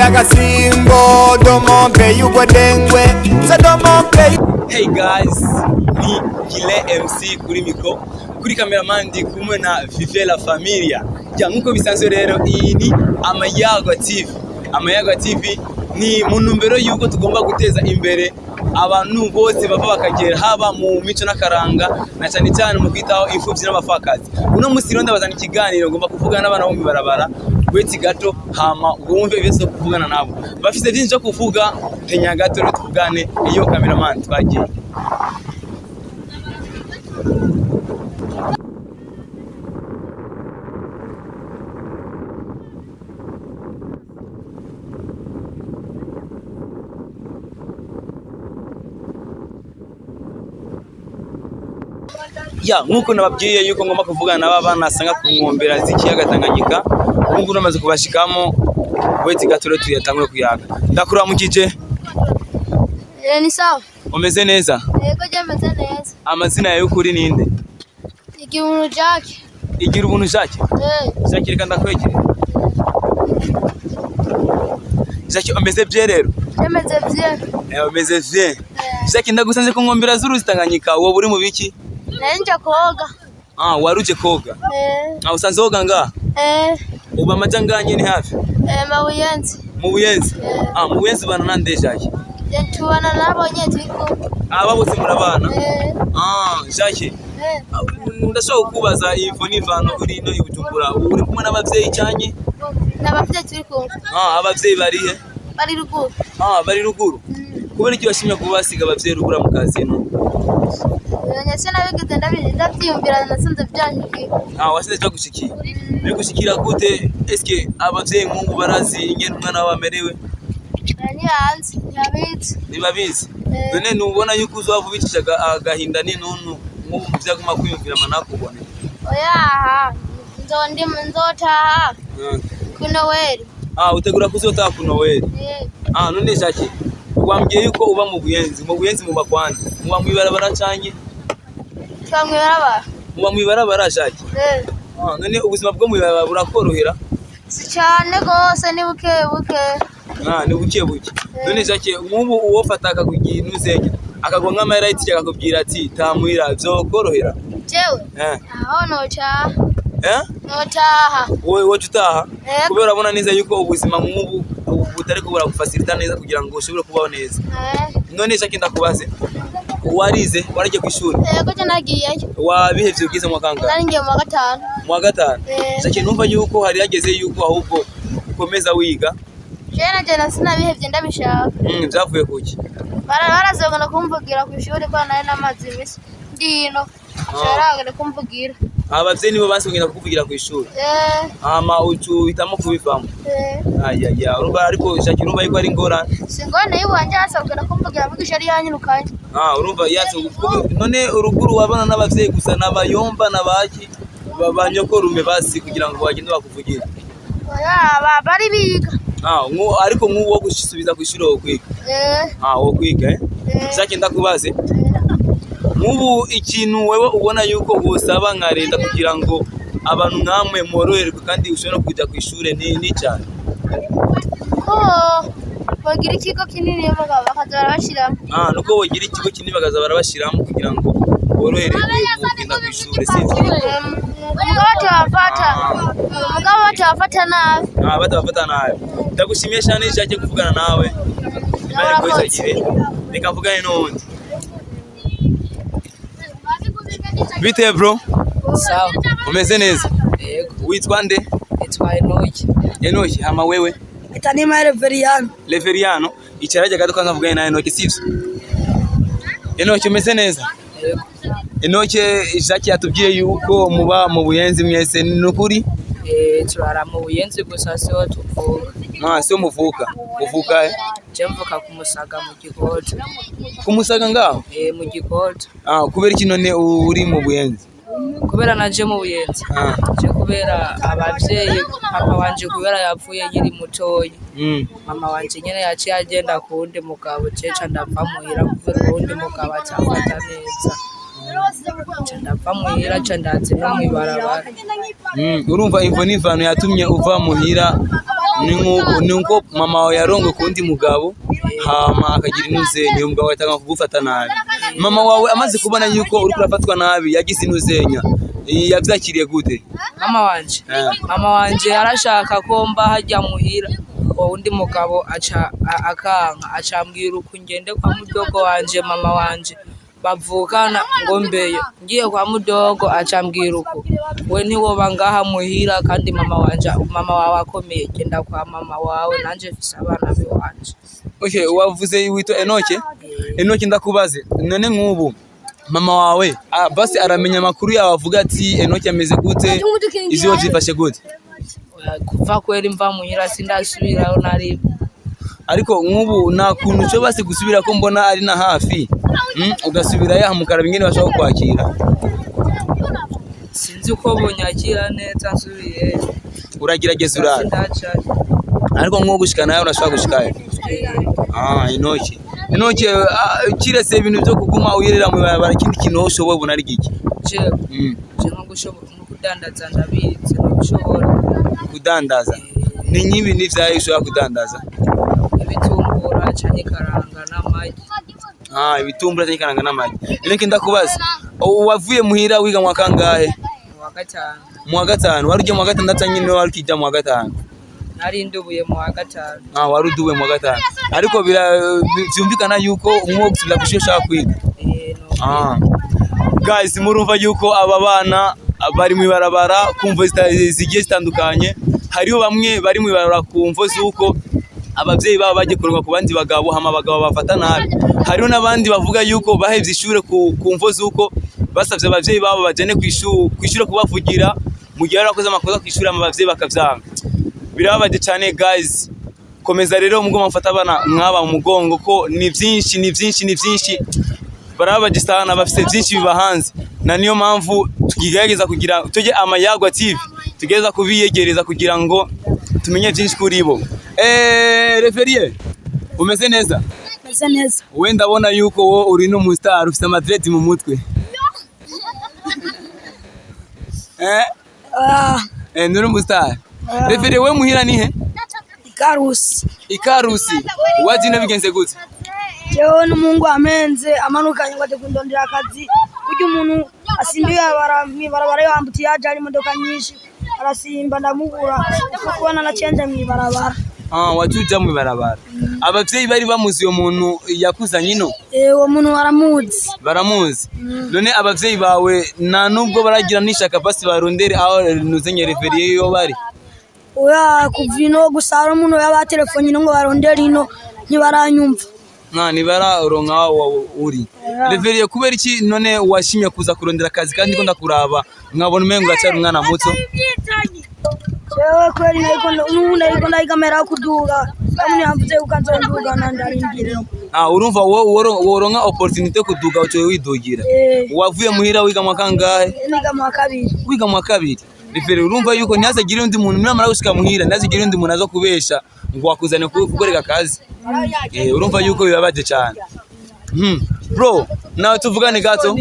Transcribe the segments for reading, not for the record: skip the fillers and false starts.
Simbo, don't pay you go dengwe, so don't pay. Hey guys, ni Kile MC kuri mikro, kuri cameraman ndi kumwe na Vive la Familia. Ya nkuko bisanzwe rero iyi ni Amayaga TV. Amayaga TV ni munumbero yuko tugomba guteza imbere abantu bose bava bakagera haba mu mico n'akaranga na cyane cyane mu kwitaho imfuvyi n'abafakazi. Uno musi ronda bazana ikiganiro ngomba kuvugana n'abana bo mibarabara weti gato hama ubumve ibizo kuvugana nabo. Bafite byinshi byo kuvuga penya gato rero tuvugane iyo cameraman twagiye. Ya nkuko nababwiye yuko ngomba kuvugana n'abana asanga ku nkombera z'ikiyaga Tanganyika. Ubungu namaze kubashikamo weti gatore tuyatangwe kuyaga. Ndakuramukije. Ni sawa. Umeze neza? Yego je meze neza. Amazina yawe kuri ninde? Igirubuntu Jacques. Igirubuntu Jacques? Jacques reka ndakwegere. Jacques umeze bye rero? Umeze bye. Umeze bye. Jacques ndagusanze ku nkombera z'uruzi Tanganyika wowe uri mu biki? Nje koga. Waruje koga? Usanze woga nga? Uba majanganye ni hafi? Mu Buyenzi. Mu Buyenzi? Mu Buyenzi bana nande Jacques? Tubana nabonye twiko. Aba bose murabana? Jacques. Ndashaka kubaza info n'ivano uri no ibujumbura. Uri kumwe n'abavyeyi cyanye? N'abavyeyi twiko. Abavyeyi bari he? Bari ruguru. Bari ruguru. Kubera iki bashimye kubasiga abavyeyi rugura mu kazi no? Nyase nabigeze ndabyiyumvira nasanze byanyikiye. Wasize cyo gushikira. Biri gushikira gute? Eske abavyeyi nkungu barazi ingene umwana wamerewe? Ni hanze, yabizi. Nibabizi. None nubona yuko uzavubicisha agahinda n'intuntu nk'ubu byaguma kwiyumvira manakubone. Oya, nzotaha. Kuno weri. Utegura kuzotaha kuno weri. None Jacques. Wambwiye yuko uba mu Buyenzi. Mu Buyenzi muba kwande. Muba mwibarabara cyanye? Twamwibarabara. Muba mwibarabara Jacques? None ubuzima bwo mwibarabara burakorohera? Si cyane gose ni buke buke. Ni buke buke. None Jacques nk'ubu uwo fataka kugira nuzenya akagonga amahera y'itike akakubwira ati tamwira byo korohera? Jewe? Aho notaha. Notaha. Wowe utaha? Kubera urabona neza yuko ubuzima nk'ubu butari kubura gufacilita neza kugira ngo ushobore kubaho neza. None Jacques ndakubaze warize waragiye ku ishuri? Yego je nagiyeyo. Wabihevye ugize mu kanga? Nari ngiye mu gatanu. Mu gatanu? Jacques numva yuko hari yageze yuko ahubwo ukomeza wiga. Je sinabihevye ndabishaka. Byavuye kuki? Barazogana kumvugira ku ishuri kwa nari namazi imisi. Ndino. Sharagana kumvugira. Abavyeyi nibo basongera kukuvugira ku ishuri. Ucu hitamo kubivamo. Urumva ariko Jacques urumva yuko ari ngora. Singone yiwanje asabwira kumvugira mu gishari yanyirukanye. Urumva yatse none uruguru wabana n'abavyeyi gusa nabayomba nabaki babanyokorume basi kugira ngo bagende bakuvugira. Oya bari biga. Ariko nk'uwo gusubiza ku ishuri wo kwiga. Wo kwiga Jacques ndakubaze. Nk'ubu ikintu wewe ubona yuko gusaba nka leta kugira ngo abantu nkamwe moroherwe kandi ushobora kujya ku ishuri ni cyane. Bagira ikigo kinini bakaza barabashiramo. Nuko bagira ikigo kinini bakaza barabashiramo kugira ngo boroherwe kugenda ku ishuri sivyo? Mugabo batafata nabi. Batafata nabi. Ndagushimiye cyane Jacques kuvugana nawe. Imana kwizagire. Reka mvugane n'undi. Bite bro? Sawa. Umeze neza? Yego. Witwa nde? Nitwa Enoki. Enoki, hama wewe? Itanima Reveriano. Reveriano, icyaraje gato kangavugana na Enoki sivyo? Enoki umeze neza? Yego. Enoki Jacques yatubwiye yuko muba mu Buyenzi mwese n'ukuri? Turara mu Buyenzi gusa siho tuvuka. Siho muvuka. Uvuka Je mvuka ku Musaga mu Gikoto. Ku Musaga ngaho? Mu Gikoto. Kubera iki none uri mu Buyenzi? Kubera naje mu Buyenzi. Je kubera abavyeyi papa wanje kubera yapfuye yiri mutoyi. Mama wanje nyene yaciye agenda kundi mugabo ceca ndapfa muhira kubera kundi mugabo atafata neza. Ndapfa muhira candatse no mwibarabara. Urumva imvo n'ivano yatumye uva muhira ni uko mama wawe yarongo kundi mugabo hama akagira inuzenya umugabo yatanga kugufata nabi. Mama wawe amaze kubona yuko uri kurafatwa nabi yagize inuzenya yavyakiriye gute? Mama wanje yarashaka ko mba hajya muhira undi mugabo acambwira uko ngende kwa mudogo wanje mama wanje bavukana ngo mbeye ngiye kwa mudogo acambwira uko we ntiwoba ngaha muhira kandi mama wawe akomeye genda kwa mama wawe nanje mfise abana biwanje. Okay, wavuze wito Enoke ndakubaze none nk'ubu mama wawe basi aramenya makuru yawe avuga ati Enoke ameze gute iziwe vyifashe gute? Kuva kweri mva muhira sindasubirayo nari ariko nk'ubu nta kuntu cyo basi gusubira ko mbona ari na hafi ugasubira ya mukara bingene bashaka kwakira. Sinzi uko bonyakira neza nsubiye uragerageza urara ariko nk'ubu gushikana yawe urashaka gushikayo. Enoke kirese ibintu byo kuguma uyerera mu barabara kindi kintu ushoboye ubona ari giki? nko gushobora kudandaza ndabizi no gushobora kudandaza. Ni nyibi n'ivyaye ushobora kudandaza? Ibitumbura cyane karanga n'amagi. Ibitumbura cyane karanga n'amagi. Enoke ndakubaza wavuye muhira wiga mu kangahe? Mu wa gatanu. Wari uje mu wa gatandatu nyine wari ukijya mu wa gatanu? Nari ndubuye mu wa gatanu. Wari udubuye mu wa gatanu. Ariko byumvikana yuko umwe gusubira kushaka kwiga. Guys, murumva yuko aba bana bari mu ibarabara kumva zigiye zitandukanye. Hariho bamwe bari mu ibarabara kumva zuko abavyeyi babo bagiye kuronka ku bandi bagabo hama abagabo bafata nabi. Hariho nabandi bavuga yuko bahevye ishure kumva zuko basavye abavyeyi babo bajane kwishure kubavugira mu gihe barakoze amakosa kwishure abavyeyi bakavyanga. Birababaje cyane guys. Komeza rero mugoma mfata abana mwaba mu mugongo ko ni byinshi barabaje sana bafite byinshi bibahanze na niyo mpamvu tugigerageza kugira tuje Amayagwa TV tugeza kubiyegereza kugira ngo tumenye byinshi kuri bo. Referiye umeze neza? Meze neza. Wowe ndabona yuko wo uri no mu star ufite amadredi mu mutwe. Nuri mu star. Referiye we muhira ni he? Ikarusi. Wajina bigenze gute? Jewe n'umungu amenze amanukanye ngo tekundondera akazi kujya umuntu asimbiye barabara yambuti yaje ari imodoka nyinshi arasimba ndamubura kubona na cyenje mu barabara. Wajuja mu barabara. Abavyeyi bari bamuzi uyo muntu yakuzanye ino? Uwo muntu baramuzi. None abavyeyi bawe na nubwo baragira nishaka basi barondere aho nuzenye Referiye yo bari? Oya kuvino gusara umuntu yaba telefone ngo barondere ino ntibaranyumva. Nibararonka aho uri. Referiye kubera iki none washimye kuza kurondera akazi kandi ko ndakuraba mwabona umengo uracyari umwana muto? Jewe kweli nayiko ndayikamera kuduga kamwe yamvuze ukanzonduga nandarindire. Urumva woronka opportunity kuduga ucyo widugira. Wavuye muhira wiga mu kangahe? Niga mu kabiri. Wiga mu kabiri. Referiye urumva yuko ntazagire undi muntu namara gushika muhira ntazagire undi muntu azo kubesha ngo wakuzane gukoreka akazi. Urumva yuko bibabaje cyane. Bro, nawe tuvugane gato.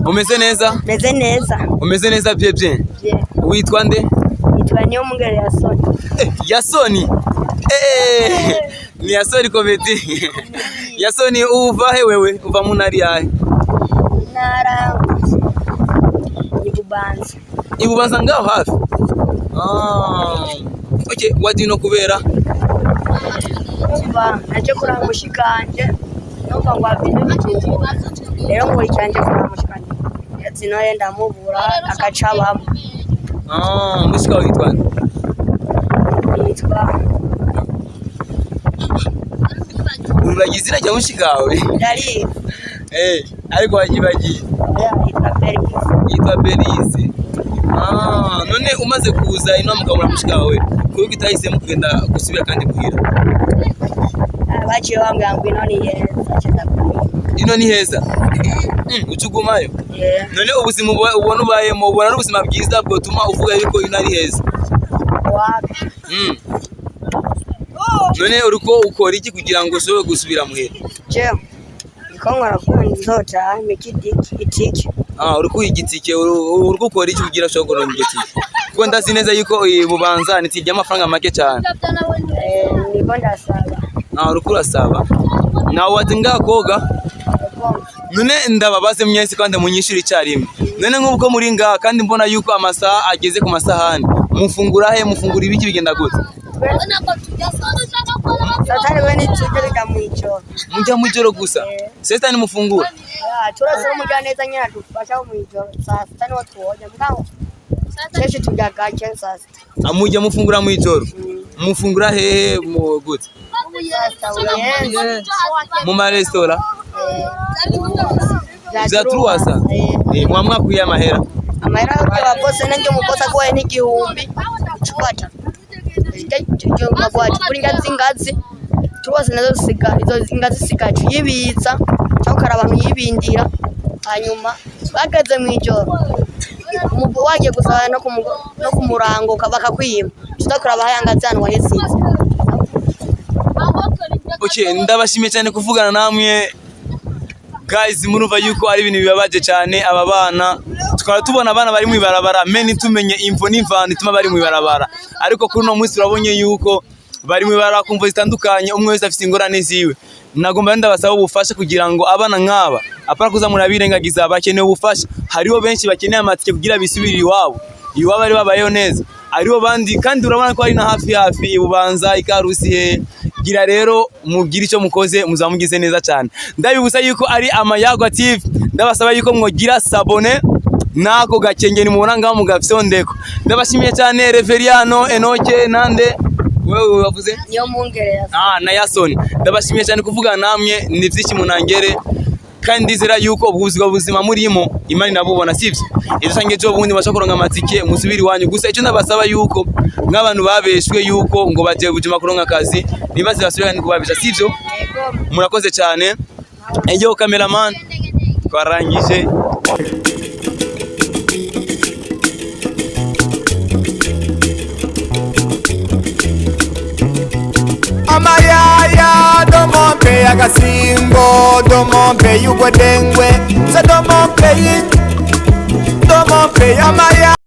Umeze neza? Meze neza. Umeze neza bien. Witwa nde? Nitwa Niyomugere Yasoni. Yasoni. Ni Yasoni komedi. Yasoni uva he wewe? Uva mu ntari yahe? Ntara Ibubanza ngaho hafi. Okay, wadino kubera? Naje kuramushikanje. Numva ngo abintu bikije. Rero ngo cyanje kuramushikanje. Yatsino yenda mubura akacabamo. Mushika witwa? Uragizira cyo mushikawe? Ndari. Ariko wagibagiye. Yitwa Belize. None umaze kuza ino mukabura mushikawe kuko itahise mukugenda gusubira kandi kuhira. Baciye bambwira ngo ino ni heza. Ucugumayo? None ubuzima ubona ubayemo ubona ari ubuzima bwiza bwotuma uvuga yuko ino ari heza? None uruko ukora iki kugira ngo ushobore gusubira muhira? Niko nkora kundi nzota imikidiki itiki. Urukuye igitike urukukora iki kugira cyo kuronka igitike kuko ndazi neza yuko Bubanza nitijya amafaranga make cyane nibo ndasaba urukura saba nawe watinga koga none ndababaze myese kandi munyishuri cyarimo none nk'ubwo muri nga kandi mbona yuko amasaha ageze ku masahani mufungura he mufungura ibiki bigenda gute satani we nitujya mwijoro mujya mwijoro gusa sasa ni mufungura turasura umujyaneza nyina dufasha mwijoro saa sita niho tuwonya mbaho sasa tujya gake saa sita amujya mufungura mwijoro mufungura he mu gute mu ma restaurant za truasa mwamwa kuya mahera kwa boss nange mukosa kwa ni gihumbi chupata cyo magwati kuri ngazi truasa nazo sika izo ngazi sika yibitsa cyokara abantu yibindira hanyuma bagaze mwijoro umubu wagiye gusaba no kumurango bakakwima tudakora bahayangaze hano wahesize. Okay, ndabashimiye cyane kuvugana namwe guys, murumva yuko ari ibintu bibabaje cyane aba bana tukaba tubona abana bari mu ibarabara meni tumenye info n'imvano ituma bari mu ibarabara ariko kuri no munsi urabonye yuko bari mu ibarabara kumva zitandukanye umwe wese afite ingorane ziwe nagomba ndabasaba ubufasha kugira ngo abana nk'aba apara kuza murabirengagiza bakeneye ubufasha hariho benshi bakeneye amatike kugira bisubirire iwabo bari babayeho neza aribo bandi kandi urabona ko ari na hafi Bubanza Ikarusi he gira rero mugira icyo mukoze muzamugize neza cyane ndabibusa yuko ari Amayago TV ndabasaba yuko mwogira sabone nako gakenge ni mubona ngaho mugafyondeko ndabashimiye cyane Reveriano Enoke nande wewe wavuze niyo mungerera na Yason ndabashimiye cyane kuvugana namwe ni byiki munangere kandi ndizera yuko ubuzima murimo Imana nabubona sivyo idusange cyo bundi bashokoronga amatike musubiri wanyu gusa icyo ndabasaba yuko nk'abantu babeshwe yuko ngo bagiye bujima kuronka akazi nibaze basubira kandi kubabisha sivyo murakoze cyane ejo cameraman twarangije Amayaya domompe agasimbo domompe yugo dengwe sa domompe amaya